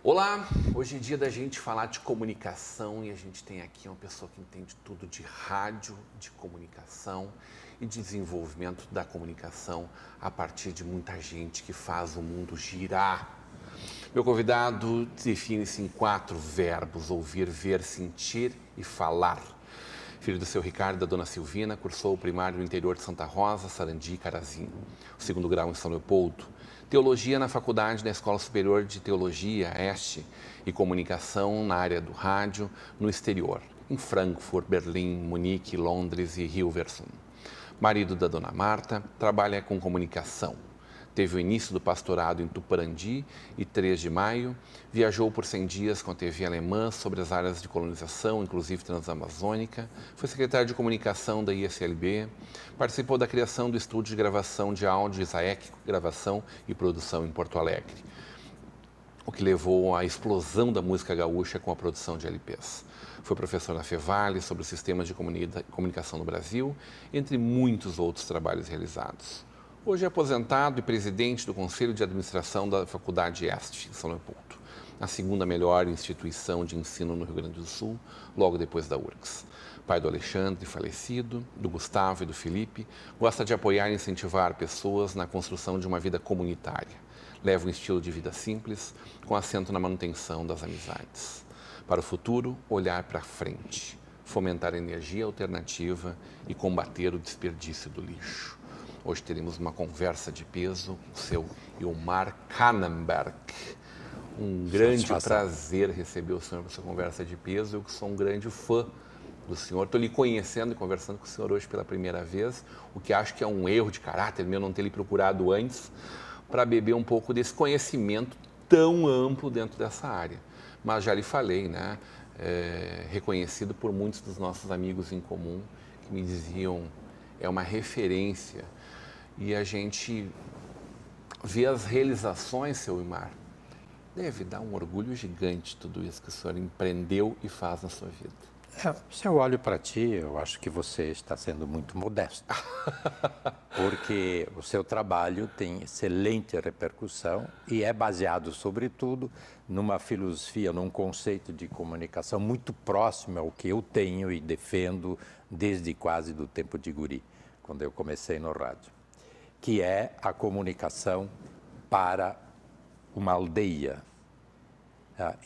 Olá, hoje é dia da gente falar de comunicação e a gente tem aqui uma pessoa que entende tudo de rádio, de comunicação e desenvolvimento da comunicação a partir de muita gente que faz o mundo girar. Meu convidado define-se em 4 verbos: ouvir, ver, sentir e falar. Filho do seu Ricardo e da dona Silvina, cursou o primário no interior de Santa Rosa, Sarandi e Carazinho. O segundo grau em São Leopoldo. Teologia na faculdade da Escola Superior de Teologia, ESTE, e comunicação na área do rádio no exterior, em Frankfurt, Berlim, Munique, Londres e Hilversum. Marido da dona Marta, trabalha com comunicação. Teve o início do pastorado em Tuparandi e 3 de maio, viajou por 100 dias com a TV alemã sobre as áreas de colonização, inclusive transamazônica, foi secretário de comunicação da ISLB, participou da criação do estúdio de gravação de áudio Isaek, gravação e produção em Porto Alegre, o que levou à explosão da música gaúcha com a produção de LPs. Foi professor na Fevale sobre os sistemas de comunicação no Brasil, entre muitos outros trabalhos realizados. Hoje é aposentado e presidente do Conselho de Administração da Faculdade ESTE, em São Leopoldo, a segunda melhor instituição de ensino no Rio Grande do Sul, logo depois da URGS. Pai do Alexandre, falecido, do Gustavo e do Felipe, gosta de apoiar e incentivar pessoas na construção de uma vida comunitária. Leva um estilo de vida simples, com acento na manutenção das amizades. Para o futuro, olhar para frente, fomentar a energia alternativa e combater o desperdício do lixo. Hoje teremos uma conversa de peso com o seu Ilmar Kannenberg. Um grande prazer receber o senhor para essa conversa de peso. Eu que sou um grande fã do senhor. Estou lhe conhecendo e conversando com o senhor hoje pela primeira vez, o que acho que é um erro de caráter meu não ter lhe procurado antes, para beber um pouco desse conhecimento tão amplo dentro dessa área. Mas já lhe falei, né? Reconhecido por muitos dos nossos amigos em comum, que me diziam, é uma referência. E a gente vê as realizações, seu Ilmar. Deve dar um orgulho gigante tudo isso que o senhor empreendeu e faz na sua vida. Se eu olho para ti, eu acho que você está sendo muito modesto. Porque o seu trabalho tem excelente repercussão e é baseado, sobretudo, numa filosofia, num conceito de comunicação muito próximo ao que eu tenho e defendo desde quase do tempo de guri, quando eu comecei no rádio, que é a comunicação para uma aldeia.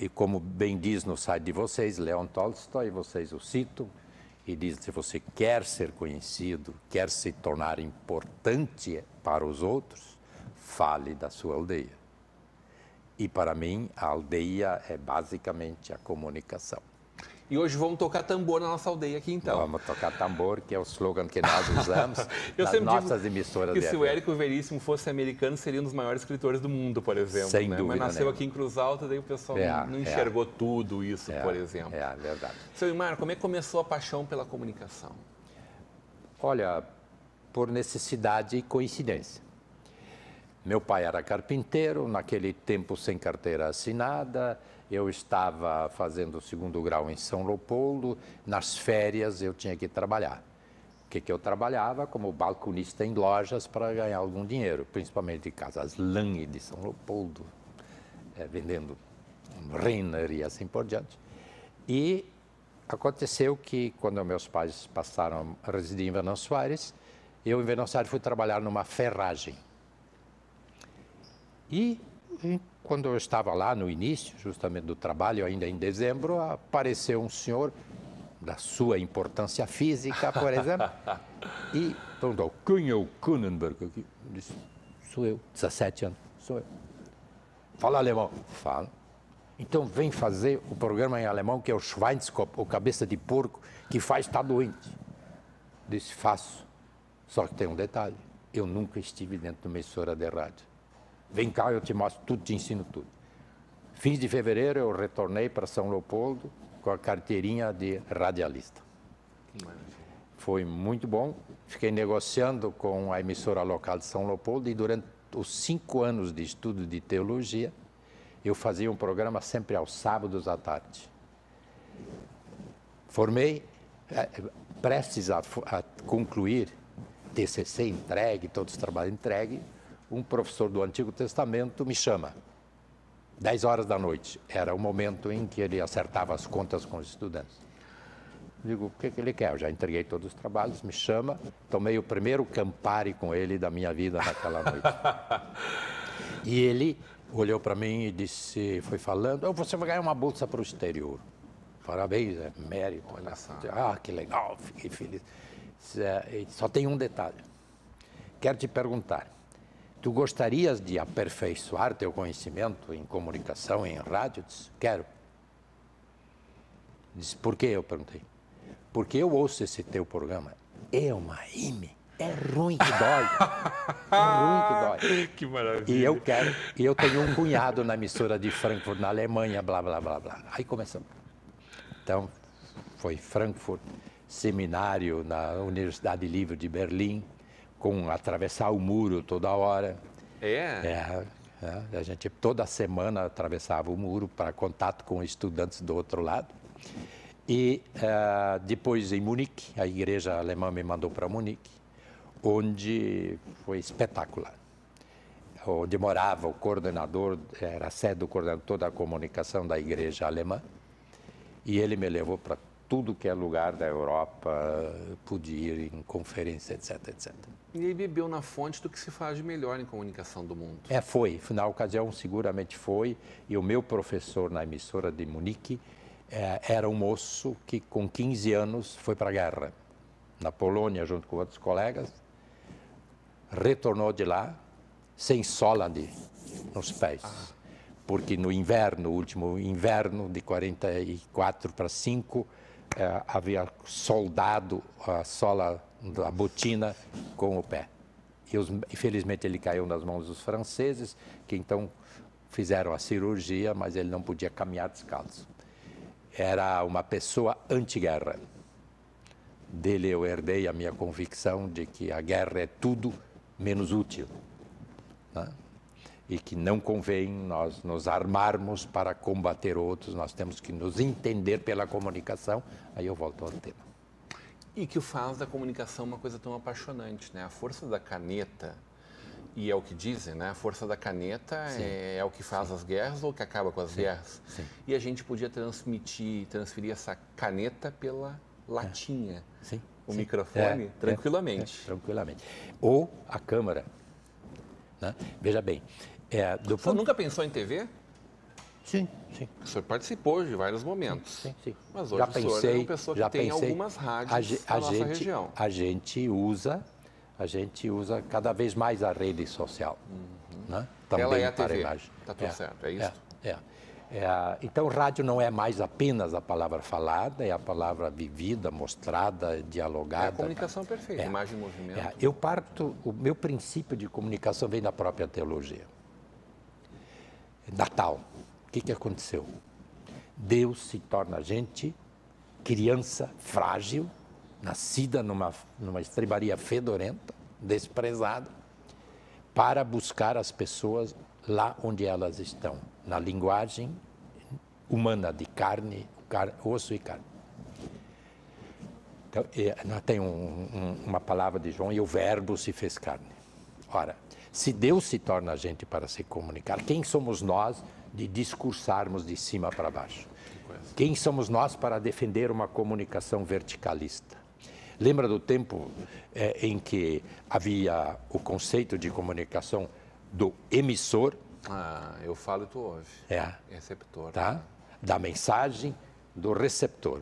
E como bem diz no site de vocês, Leon Tolstói, vocês o citam, e diz, se você quer ser conhecido, quer se tornar importante para os outros, fale da sua aldeia. E para mim, a aldeia é basicamente a comunicação. E hoje vamos tocar tambor na nossa aldeia aqui, então. Vamos tocar tambor, que é o slogan que nós usamos nas nossas emissoras. Que se o Érico Veríssimo fosse americano, seria um dos maiores escritores do mundo, por exemplo. Sem dúvida. Mas nasceu aqui em Cruz Alta, daí o pessoal não enxergou tudo isso, por exemplo. É verdade. Seu Ilmar, como é que começou a paixão pela comunicação? Olha, por necessidade e coincidência. Meu pai era carpinteiro, naquele tempo sem carteira assinada. Eu estava fazendo o segundo grau em São Leopoldo, nas férias eu tinha que trabalhar. O que eu trabalhava? Como balconista em lojas para ganhar algum dinheiro, principalmente em Casas Lange de São Leopoldo, vendendo Renner e assim por diante. E aconteceu que quando meus pais passaram a residir em Venâncio Aires, eu em Venâncio Aires fui trabalhar numa ferragem. E quando eu estava lá no início, justamente do trabalho, ainda em dezembro, apareceu um senhor da sua importância física, por exemplo, e perguntou, quem é o Kannenberg aqui? Eu disse, sou eu, 17 anos, sou eu. Fala alemão? Fala. Então vem fazer o programa em alemão, que é o Schweinskopf, ou cabeça de porco, que faz estar doente. Disse, faço. Só que tem um detalhe, eu nunca estive dentro de uma emissora de rádio. Vem cá, eu te mostro tudo, te ensino tudo. Fins de fevereiro, eu retornei para São Leopoldo com a carteirinha de radialista. Foi muito bom. fiquei negociando com a emissora local de São Leopoldo e durante os 5 anos de estudo de teologia, eu fazia um programa sempre aos sábados à tarde. Formei, prestes a concluir, TCC entregue, todos os trabalhos entregues, um professor do Antigo Testamento me chama, 10 horas da noite. Era o momento em que ele acertava as contas com os estudantes. Digo, o que ele quer? Eu já entreguei todos os trabalhos, me chama, tomei o primeiro Campari com ele da minha vida naquela noite. E ele olhou para mim e disse, foi falando, você vai ganhar uma bolsa para o exterior. Parabéns, é mérito. Olha só. Ah, que legal, fiquei feliz. Só tem um detalhe. Quero te perguntar, tu gostarias de aperfeiçoar teu conhecimento em comunicação, em rádio? Disse, quero. Disse, por quê? Eu perguntei. Porque eu ouço esse teu programa. É uma ime. É ruim que dói. É ruim que dói. Que maravilha. E eu quero. E eu tenho um cunhado na emissora de Frankfurt, na Alemanha, blá, blá, blá, blá. Aí começamos. Então, foi Frankfurt, seminário na Universidade Livre de Berlim, com atravessar o muro toda hora. A gente toda semana atravessava o muro para contato com estudantes do outro lado. E depois em Munique, a igreja alemã me mandou para Munique, onde foi espetacular. Onde morava o coordenador, era a sede do coordenador da comunicação da igreja alemã, e ele me levou para tudo que é lugar da Europa, pude ir em conferência, etc, etc. E aí bebeu na fonte do que se faz de melhor em comunicação do mundo. Foi. Na ocasião, seguramente foi. E o meu professor na emissora de Munique era um moço que, com 15 anos, foi para a guerra. Na Polônia, junto com outros colegas. Retornou de lá, sem sola nos pés. Porque no inverno, o último inverno, de 44 para 5, havia soldado a sola da botina com o pé. Infelizmente ele caiu nas mãos dos franceses, que então fizeram a cirurgia, mas ele não podia caminhar descalço. Era uma pessoa anti-guerra. Dele eu herdei a minha convicção de que a guerra é tudo menos útil, né? E que não convém nós nos armarmos para combater outros, nós temos que nos entender pela comunicação. Aí eu volto ao tema. E que faz da comunicação uma coisa tão apaixonante, né? A força da caneta, e é o que dizem, né? A força da caneta é o que faz as guerras ou o que acaba com as guerras. Sim. E a gente podia transferir essa caneta pela latinha, o microfone, tranquilamente. Tranquilamente. Ou a câmera, né? Veja bem. Você nunca pensou em TV? Sim. O senhor participou de vários momentos. Sim. Mas hoje o senhor é uma pessoa que tem algumas rádios na nossa região. A gente usa cada vez mais a rede social. Né? Também ela é a para TV. Imagem. Está tudo certo, é isso? Então, rádio não é mais apenas a palavra falada, é a palavra vivida, mostrada, dialogada. É a comunicação perfeita, imagem e movimento. O meu princípio de comunicação vem da própria teologia. Natal, o que aconteceu? Deus se torna gente, criança frágil, nascida numa estrebaria fedorenta, desprezada, para buscar as pessoas lá onde elas estão, na linguagem humana de carne, osso e carne. Então, tem uma palavra de João, e o verbo se fez carne. Ora, se Deus se torna a gente para se comunicar, quem somos nós de discursarmos de cima para baixo? Quem somos nós para defender uma comunicação verticalista? Lembra do tempo em que havia o conceito de comunicação do emissor? Eu falo e tu ouve. Receptor. Tá? Da mensagem, do receptor.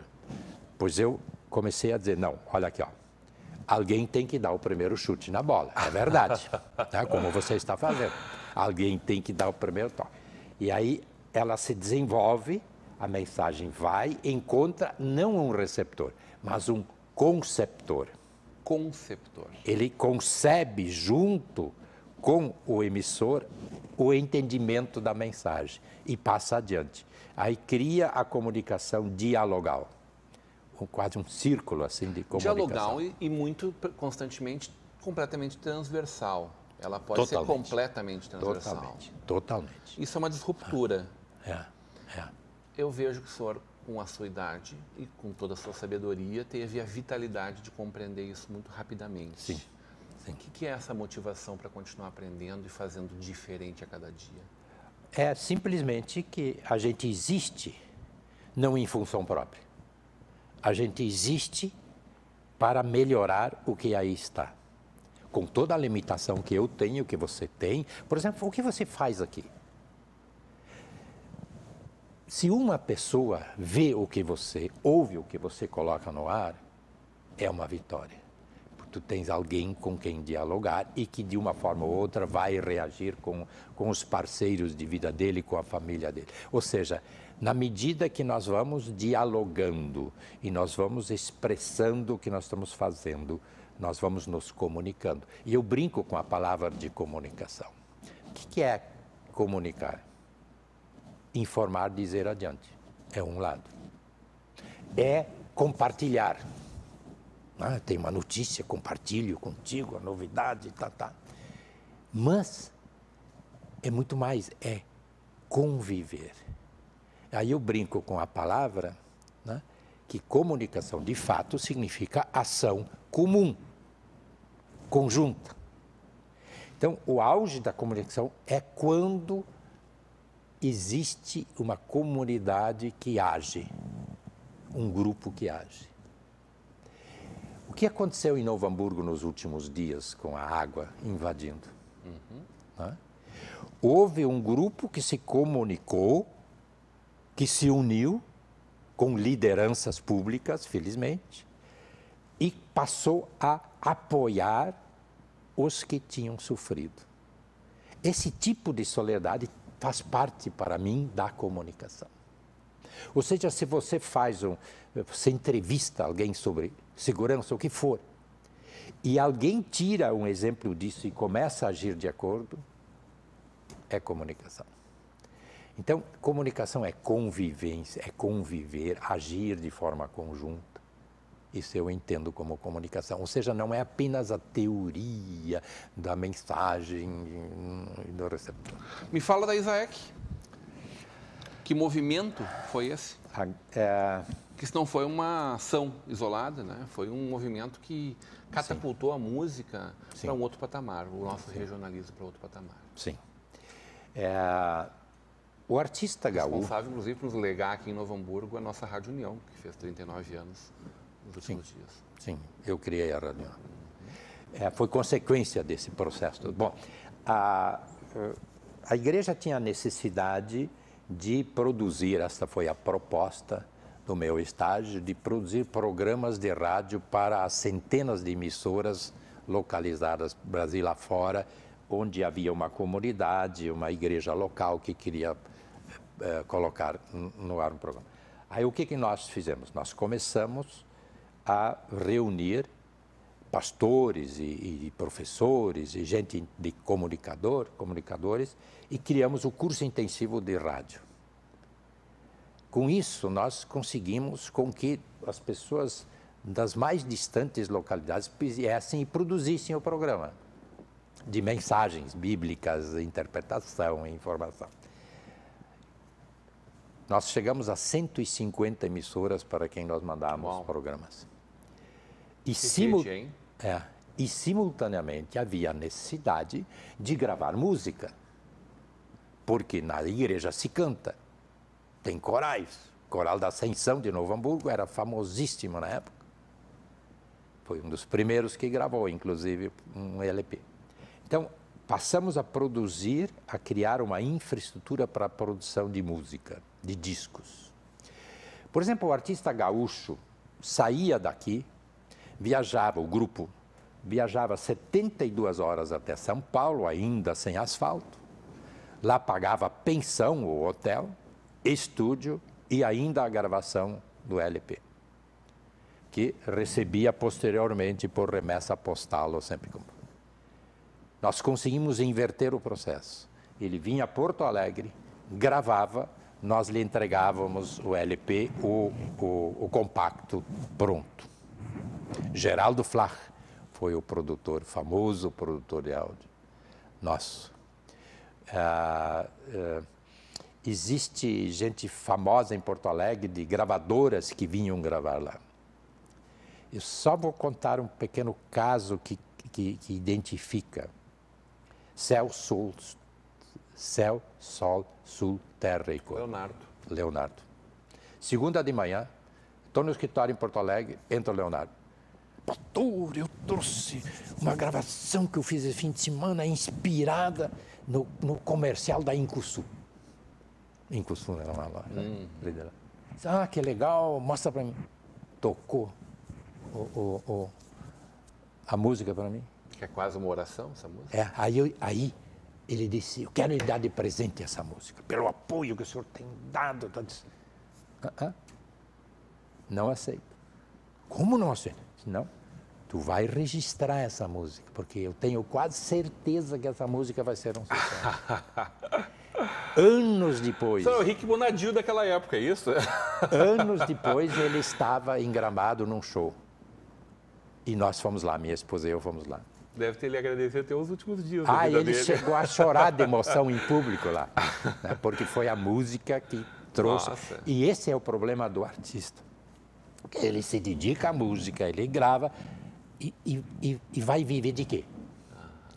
Pois eu comecei a dizer, não, olha aqui, ó. Alguém tem que dar o primeiro chute na bola. É verdade. Tá? Como você está fazendo. Alguém tem que dar o primeiro toque. E aí ela se desenvolve, a mensagem vai, encontra não um receptor, mas um conceptor. Conceptor. Ele concebe junto com o emissor o entendimento da mensagem e passa adiante. Aí cria a comunicação dialogal. quase um círculo assim de comunicação. Dialogal e muito constantemente, completamente transversal. Ela pode ser completamente transversal. Totalmente. Isso é uma disruptura. É. Eu vejo que o senhor, com a sua idade e com toda a sua sabedoria, teve a vitalidade de compreender isso muito rapidamente. Sim. O que é essa motivação para continuar aprendendo e fazendo diferente a cada dia? É simplesmente que a gente existe não em função própria. A gente existe para melhorar o que aí está. Com toda a limitação que eu tenho, que você tem. Por exemplo, o que você faz aqui? Se uma pessoa vê o que você, ouve o que você coloca no ar, é uma vitória. Tu tens alguém com quem dialogar e que de uma forma ou outra vai reagir com os parceiros de vida dele, com a família dele. Ou seja, na medida que nós vamos dialogando e nós vamos expressando o que nós estamos fazendo, nós vamos nos comunicando. E eu brinco com a palavra de comunicação. O que é comunicar? Informar, dizer adiante. É um lado. É compartilhar. Tem uma notícia, compartilho contigo, a novidade, tá. Mas é muito mais, é conviver. Aí eu brinco com a palavra, né, que comunicação de fato significa ação comum, conjunta. Então, o auge da comunicação é quando existe uma comunidade que age, um grupo que age. O que aconteceu em Novo Hamburgo nos últimos dias com a água invadindo? Né? Houve um grupo que se comunicou, que se uniu com lideranças públicas, felizmente, e passou a apoiar os que tinham sofrido. Esse tipo de solidariedade faz parte, para mim, da comunicação. Ou seja, se você você entrevista alguém sobre segurança, o que for, e alguém tira um exemplo disso e começa a agir de acordo, é comunicação. Então, comunicação é convivência, é conviver, agir de forma conjunta. Isso eu entendo como comunicação. Ou seja, não é apenas a teoria da mensagem e do receptor. Me fala da Isaac. Que movimento foi esse? Que isso não foi uma ação isolada, né? Foi um movimento que catapultou a música para um outro patamar, o nosso regionalismo para outro patamar. Sim. O artista gaúcho... Responsável, inclusive, por nos legar aqui em Novo Hamburgo a nossa Rádio União, que fez 39 anos nos últimos dias. Sim, eu criei a Rádio União. Foi consequência desse processo. Bom, a igreja tinha a necessidade de produzir, esta foi a proposta do meu estágio, de produzir programas de rádio para as centenas de emissoras localizadas Brasil afora, onde havia uma comunidade, uma igreja local que queria colocar no ar um programa. Aí o que nós fizemos? Nós começamos a reunir pastores e professores e gente de comunicadores e criamos o curso intensivo de rádio. Com isso, nós conseguimos com que as pessoas das mais distantes localidades viessem e produzissem o programa de mensagens bíblicas, interpretação e informação. Nós chegamos a 150 emissoras para quem nós mandávamos programas. E simultaneamente havia a necessidade de gravar música, porque na igreja se canta, tem corais. O Coral da Ascensão de Novo Hamburgo era famosíssimo na época. Foi um dos primeiros que gravou, inclusive, um LP. Então, passamos a produzir, a criar uma infraestrutura para a produção de música, de discos. Por exemplo, o artista gaúcho saía daqui, viajava, o grupo viajava 72 horas até São Paulo, ainda sem asfalto. Lá pagava pensão, o hotel, estúdio e ainda a gravação do LP, que recebia posteriormente por remessa postal ou sempre como. Nós conseguimos inverter o processo. Ele vinha a Porto Alegre, gravava, nós lhe entregávamos o LP, o compacto pronto. Geraldo Flach foi o produtor, famoso produtor de áudio nosso. Existe gente famosa em Porto Alegre, de gravadoras que vinham gravar lá. Eu só vou contar um pequeno caso que identifica céu, sol, sul, terra e cor. Leonardo. Segunda de manhã, estou no escritório em Porto Alegre, entra o Leonardo. Pastor, eu trouxe uma gravação que eu fiz esse fim de semana inspirada no comercial da Incusul. Incusul era uma loja. Ah, que legal, mostra para mim. Tocou a música para mim. Que é quase uma oração, essa música? É, aí ele disse, eu quero lhe dar de presente essa música, pelo apoio que o senhor tem dado. Não aceito. Como não aceito? Não, tu vai registrar essa música, porque eu tenho quase certeza que essa música vai ser um sucesso. Anos depois... Isso é o Rick Bonadio daquela época, é isso? Anos depois ele estava em Gramado num show. E nós fomos lá, minha esposa e eu fomos lá. Deve ter lhe agradecido até os últimos dias. Ele chegou a chorar de emoção em público lá, né? Porque foi a música que trouxe. Nossa. E esse é o problema do artista. Ele se dedica à música, ele grava e vai viver de quê?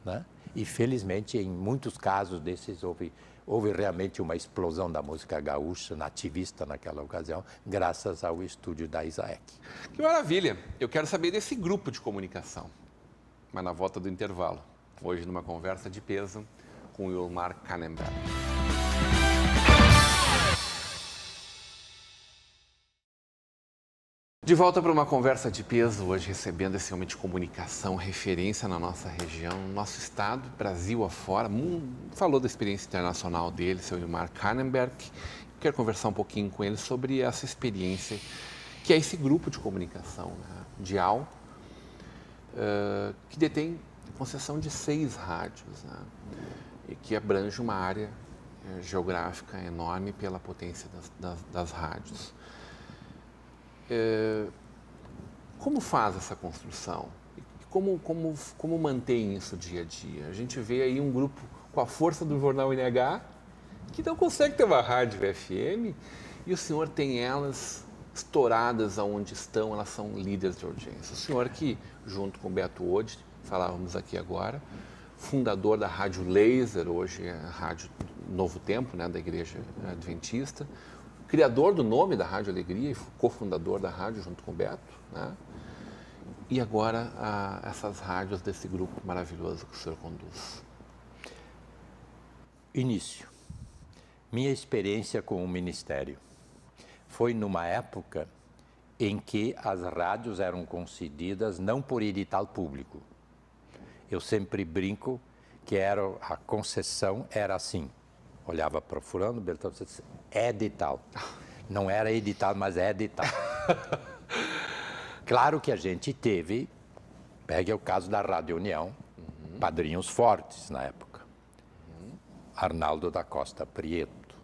Né? E felizmente, em muitos casos desses, houve realmente uma explosão da música gaúcha, nativista naquela ocasião, graças ao estúdio da Isaac. Que maravilha! Eu quero saber desse grupo de comunicação, mas na volta do intervalo. Hoje, numa conversa de peso com o Ilmar Kannenberg. De volta para uma conversa de peso, hoje recebendo esse homem de comunicação, referência na nossa região, no nosso estado, Brasil afora. Falou da experiência internacional dele, seu Ilmar Kannenberg. Quero conversar um pouquinho com ele sobre essa experiência, que é esse grupo de comunicação, né, DIAL, que detém concessão de 6 rádios, né, e que abrange uma área geográfica enorme pela potência das rádios. Como faz essa construção? Como mantém isso dia a dia? A gente vê aí um grupo com a força do Jornal INH que não consegue ter uma rádio FM e o senhor tem elas estouradas aonde estão, elas são líderes de audiência. O senhor que, junto com o Beto Ode, falávamos aqui agora, fundador da Rádio Laser, hoje é a Rádio Novo Tempo, né, da Igreja Adventista, criador do nome da Rádio Alegria e cofundador da rádio junto com o Beto, né? E agora essas rádios desse grupo maravilhoso que o senhor conduz. Início. Minha experiência com o Ministério foi numa época em que as rádios eram concedidas não por edital público. Eu sempre brinco que a concessão era assim. Olhava para o fulano, Beltrão, disse, é edital. Não era edital, mas é edital. Claro que a gente teve, pegue o caso da Rádio União, padrinhos fortes na época. Arnaldo da Costa Prieto,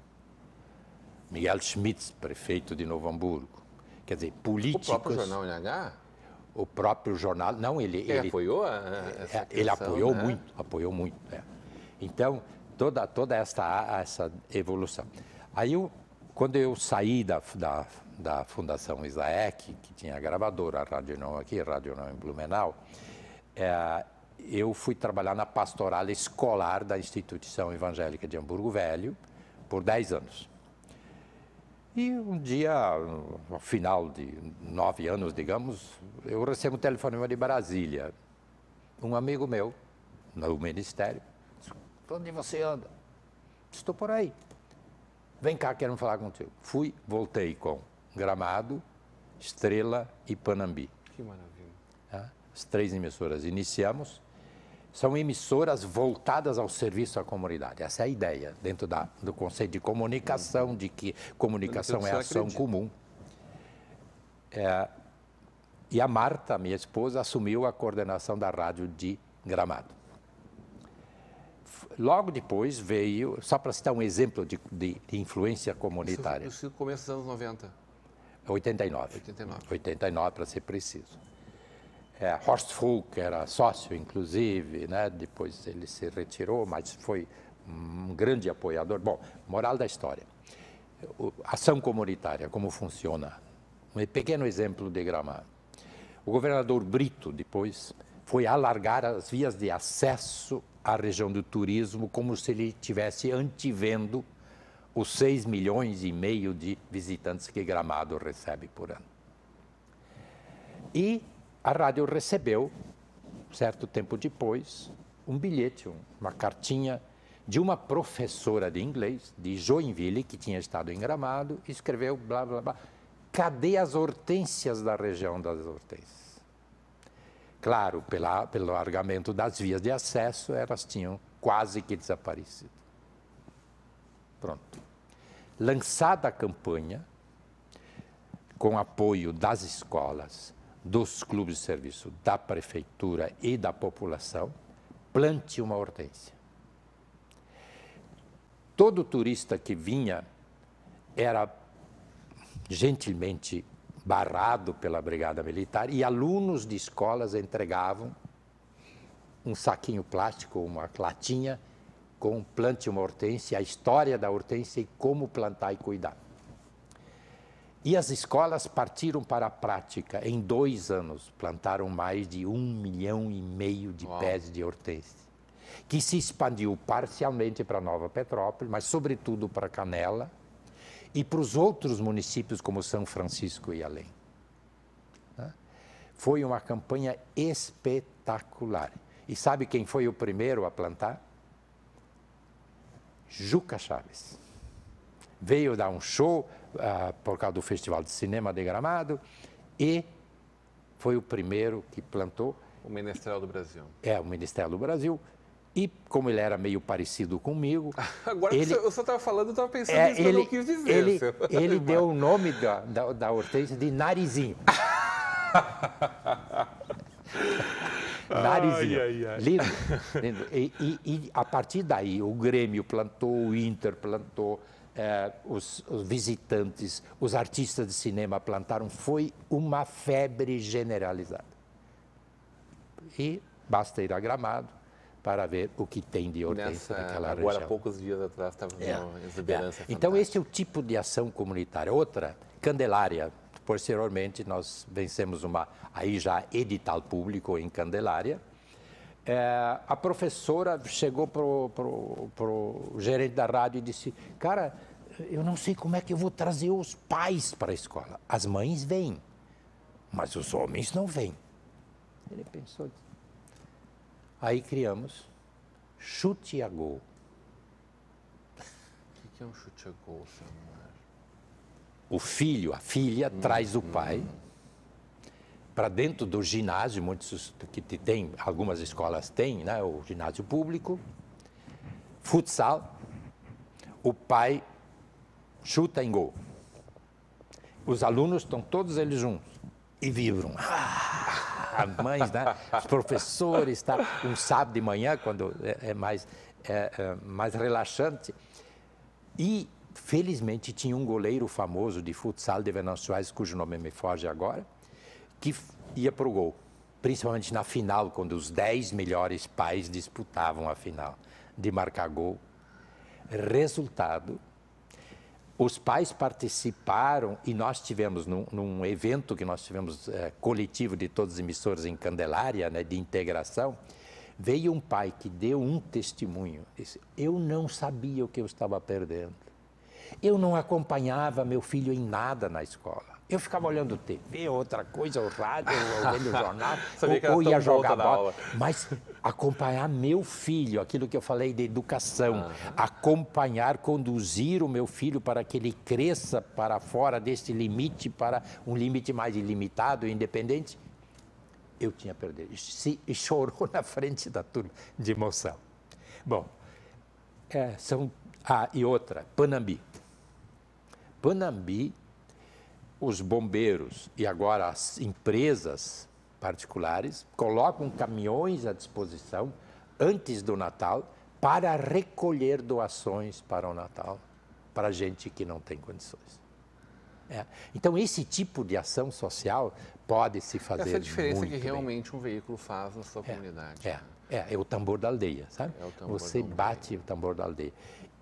Miguel Schmitz, prefeito de Novo Hamburgo. Quer dizer, políticos... O próprio Jornal INH? O próprio jornal... Não, ele apoiou essa ele questão, apoiou, né? Apoiou muito. É. Então, toda essa evolução. Aí, quando eu saí da Fundação Isaac, que tinha a gravadora, a Rádio Não aqui, a Rádio Não em Blumenau, eu fui trabalhar na pastoral escolar da Instituição Evangélica de Hamburgo Velho por 10 anos. E um dia, ao final de 9 anos, digamos, eu recebo um telefonema de Brasília. Um amigo meu, no Ministério, disse, onde você anda? Estou por aí. Vem cá, quero falar contigo. Voltei com Gramado, Estrela e Panambi. Que maravilha. As 3 emissoras. Iniciamos. São emissoras voltadas ao serviço à comunidade. Essa é a ideia, dentro do conceito de comunicação, de que comunicação é ação comum. E a Marta, minha esposa, assumiu a coordenação da rádio de Gramado. logo depois veio, só para citar um exemplo de influência comunitária. Isso no começo dos anos 90. 89. 89. 89, para ser preciso. Horst Fruck era sócio, inclusive, né? Depois ele se retirou, mas foi um grande apoiador. Bom, moral da história. Ação comunitária, como funciona? Um pequeno exemplo de Gramado. O governador Brito, depois, foi alargar as vias de acesso à região do turismo como se ele estivesse antevendo os 6,5 milhões de visitantes que Gramado recebe por ano. E a rádio recebeu, certo tempo depois, um bilhete, uma cartinha de uma professora de inglês, de Joinville, que tinha estado em Gramado, e escreveu, blá, blá, blá, cadê as hortênsias da região das hortênsias? Claro, pelo alargamento das vias de acesso, elas tinham quase que desaparecido. Pronto. Lançada a campanha, com apoio das escolas, dos clubes de serviço, da prefeitura e da população, plante uma hortênsia. Todo turista que vinha era gentilmente barrado pela Brigada Militar e alunos de escolas entregavam um saquinho plástico, uma latinha, com plante uma hortênsia, a história da hortência e como plantar e cuidar. E as escolas partiram para a prática. Em 2 anos, plantaram mais de 1,5 milhão de pés de hortênsia, que se expandiu parcialmente para Nova Petrópolis, mas sobretudo para Canela, e para os outros municípios como São Francisco e além. Foi uma campanha espetacular. E sabe quem foi o primeiro a plantar? Juca Chaves. Veio dar um show por causa do Festival de Cinema de Gramado e foi o primeiro que plantou. O Menestrel do Brasil. O Menestrel do Brasil. E como ele era meio parecido comigo... Agora que o senhor estava falando, eu estava pensando nisso, que eu não quis dizer. Ele deu o nome da hortênsia de Narizinho. Narizinho. Ai, ai, ai. Lindo. Lindo. E a partir daí, o Grêmio plantou, o Inter plantou, os visitantes, os artistas de cinema plantaram. Foi uma febre generalizada. E basta ir a Gramado para ver o que tem de hortência naquela região. Agora, há poucos dias atrás, estava uma exuberância fantástica. Então, esse é o tipo de ação comunitária. Outra, Candelária. Posteriormente, nós vencemos aí já edital público em Candelária. A professora chegou para o gerente da rádio e disse, cara, eu não sei como é que eu vou trazer os pais para a escola. As mães vêm, mas os homens não vêm. Ele pensou. Aí criamos Chute a Gol. O que é um chute a gol, senhor? O filho, a filha, traz o pai para dentro do ginásio, muitos que tem, algumas escolas têm, né, o ginásio público, futsal, o pai chuta em gol. Os alunos estão todos eles juntos e vibram. As mães, né, os professores, tá, um sábado de manhã, quando é mais relaxante. E felizmente, tinha um goleiro famoso de futsal de Venâncio Aires, cujo nome me foge agora, que ia para o gol. Principalmente na final, quando os 10 melhores pais disputavam a final de marcar gol. Resultado, os pais participaram e nós tivemos, num evento que nós tivemos coletivo de todos os emissores em Candelária, né, de integração, veio um pai que deu um testemunho. Disse, eu não sabia o que eu estava perdendo. Eu não acompanhava meu filho em nada na escola. Eu ficava olhando TV, outra coisa, o rádio, ou vendo o jornal, ou ia jogar bola. Mas acompanhar meu filho, aquilo que eu falei de educação, acompanhar, conduzir o meu filho para que ele cresça para fora desse limite, para um limite mais ilimitado e independente, eu tinha perdido. E chorou na frente da turma de emoção. Bom, e outra, Panambi. Panambi, os bombeiros e agora as empresas particulares colocam caminhões à disposição antes do Natal para recolher doações para o Natal, para gente que não tem condições. Então, esse tipo de ação social pode se fazer muito bem. Essa diferença que realmente um veículo faz na sua comunidade. É o tambor da aldeia, sabe? Você bate o tambor da aldeia.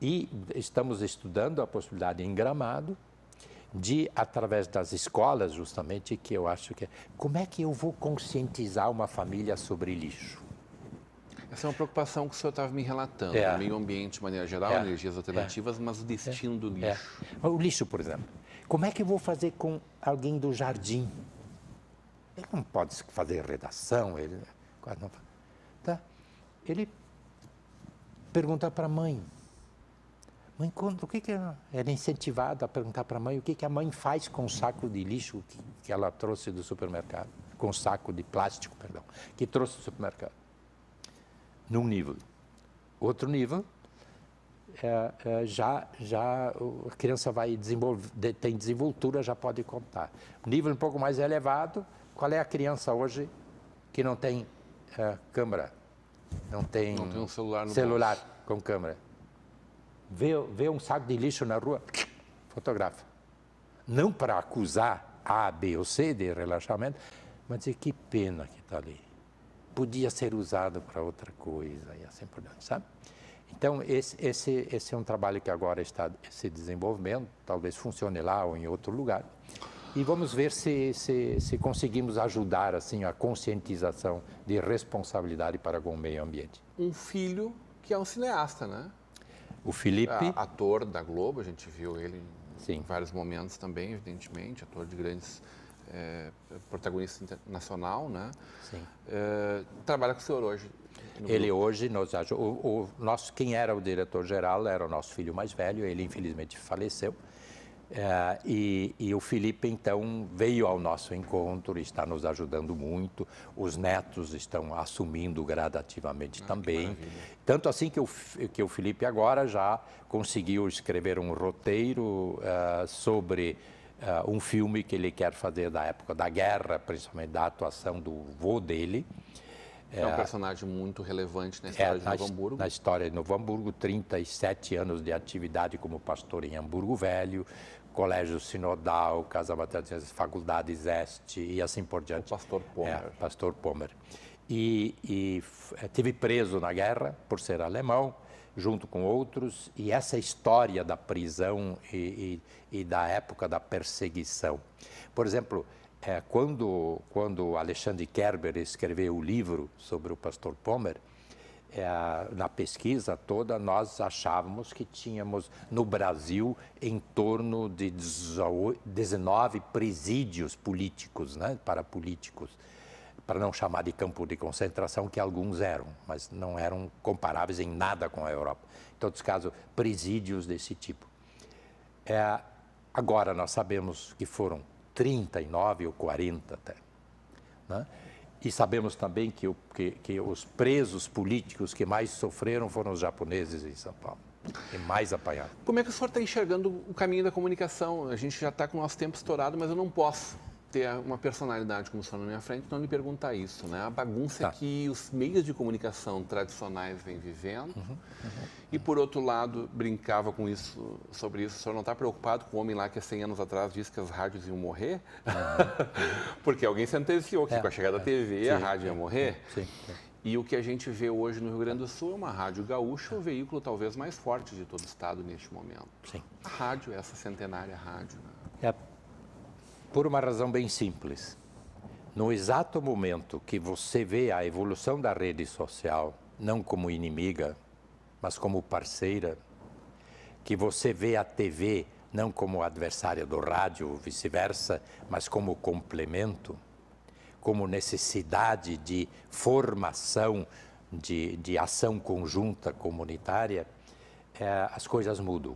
E estamos estudando a possibilidade em Gramado de, através das escolas, justamente, que eu acho que como é que eu vou conscientizar uma família sobre lixo? Essa é uma preocupação que o senhor estava me relatando. O meio ambiente, de maneira geral, energias alternativas, mas o destino do lixo. O lixo, por exemplo. Como é que eu vou fazer com alguém do jardim? Ele não pode fazer redação, ele quase não faz. Tá? Ele pergunta para a mãe. Mãe, o que ela é incentivada a perguntar para a mãe o que a mãe faz com o saco de lixo que ela trouxe do supermercado, com o saco de plástico, perdão, que trouxe do supermercado. Num nível. Outro nível, já a criança vai desenvolver, tem desenvoltura, já pode contar. Nível um pouco mais elevado, qual é a criança hoje que não tem câmera, não tem um celular com câmera? Vê um saco de lixo na rua, fotografa. Não para acusar A, B ou C de relaxamento, mas dizer que pena que está ali. Podia ser usado para outra coisa e assim por diante, sabe? Então, esse é um trabalho que agora está se desenvolvendo, talvez funcione lá ou em outro lugar. E vamos ver se conseguimos ajudar assim, a conscientização de responsabilidade para com o meio ambiente. Um filho que é um cineasta, né? O Felipe... ator da Globo, a gente viu ele Sim. em vários momentos também, evidentemente, ator de grandes... protagonista nacional, né? Sim. Trabalha com o senhor hoje. Ele hoje nos ajuda. Quem era o diretor-geral era o nosso filho mais velho, ele infelizmente faleceu. E o Felipe, então, veio ao nosso encontro e está nos ajudando muito. Os netos estão assumindo gradativamente também. Tanto assim que o Felipe agora já conseguiu escrever um roteiro sobre um filme que ele quer fazer da época da guerra, principalmente da atuação do vô dele. É um personagem muito relevante na história de Novo Hamburgo. Na história de Novo Hamburgo, 37 anos de atividade como pastor em Hamburgo Velho, Colégio Sinodal, Casa Materna, Faculdades Este e assim por diante. O pastor Pommer. Pastor Pommer. E esteve preso na guerra por ser alemão, junto com outros, e essa história da prisão e da época da perseguição. Por exemplo, quando Alexandre Kerber escreveu o livro sobre o pastor Pommer, na pesquisa toda nós achávamos que tínhamos no Brasil em torno de 19 presídios políticos, né, para políticos, para não chamar de campo de concentração, que alguns eram, mas não eram comparáveis em nada com a Europa. Em todos os casos, presídios desse tipo. Agora nós sabemos que foram 39 ou 40 até, né? E sabemos também que os presos políticos que mais sofreram foram os japoneses em São Paulo, e mais apanhados. Como é que o senhor está enxergando o caminho da comunicação? A gente já está com o nosso tempo estourado, mas eu não posso ter uma personalidade como o senhor na minha frente não lhe perguntar isso, né? A bagunça que os meios de comunicação tradicionais vêm vivendo. E, por outro lado, brincava com isso, sobre isso. O senhor não está preocupado com o homem lá que há 100 anos atrás disse que as rádios iam morrer? Porque alguém sentenciou que com a chegada da TV a rádio ia morrer. E o que a gente vê hoje no Rio Grande do Sul é uma rádio gaúcha, o veículo talvez mais forte de todo o estado neste momento. A rádio, essa centenária rádio, né? Por uma razão bem simples. No exato momento que você vê a evolução da rede social, não como inimiga, mas como parceira, que você vê a TV não como adversária do rádio ou vice-versa, mas como complemento, como necessidade de formação, de ação conjunta comunitária, as coisas mudam.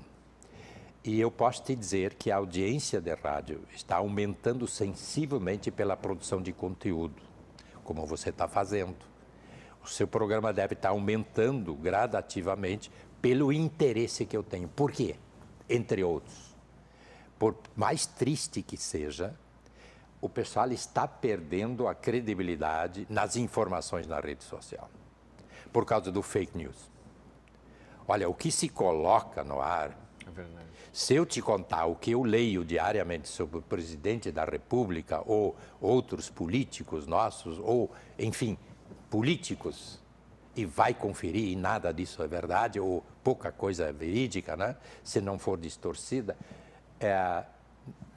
E eu posso te dizer que a audiência de rádio está aumentando sensivelmente pela produção de conteúdo, como você está fazendo. O seu programa deve estar aumentando gradativamente pelo interesse que eu tenho. Por quê? Entre outros. Por mais triste que seja, o pessoal está perdendo a credibilidade nas informações na rede social, por causa do fake news. Olha, o que se coloca no ar, É verdade. se eu te contar o que eu leio diariamente sobre o presidente da República ou outros políticos nossos, ou, enfim, políticos, e vai conferir e nada disso é verdade, ou pouca coisa é verídica, né? Se não for distorcida,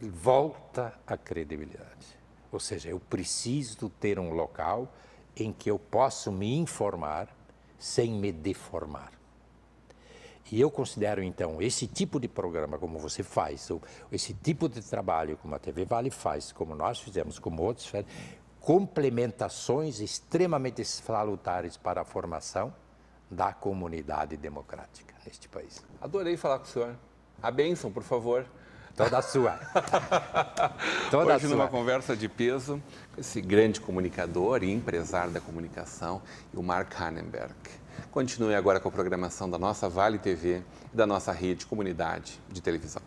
volta a credibilidade. Ou seja, eu preciso ter um local em que eu possa me informar sem me deformar. E eu considero, então, esse tipo de programa como você faz, ou esse tipo de trabalho como a TV Vale faz, como nós fizemos, como outros fazem, complementações extremamente salutares para a formação da comunidade democrática neste país. Adorei falar com o senhor. A bênção, por favor. Toda sua. Toda Hoje, numa conversa de peso, esse grande comunicador e empresário da comunicação, o Mark Hannenberg. Continue agora com a programação da nossa Vale TV e da nossa rede comunidade de televisão.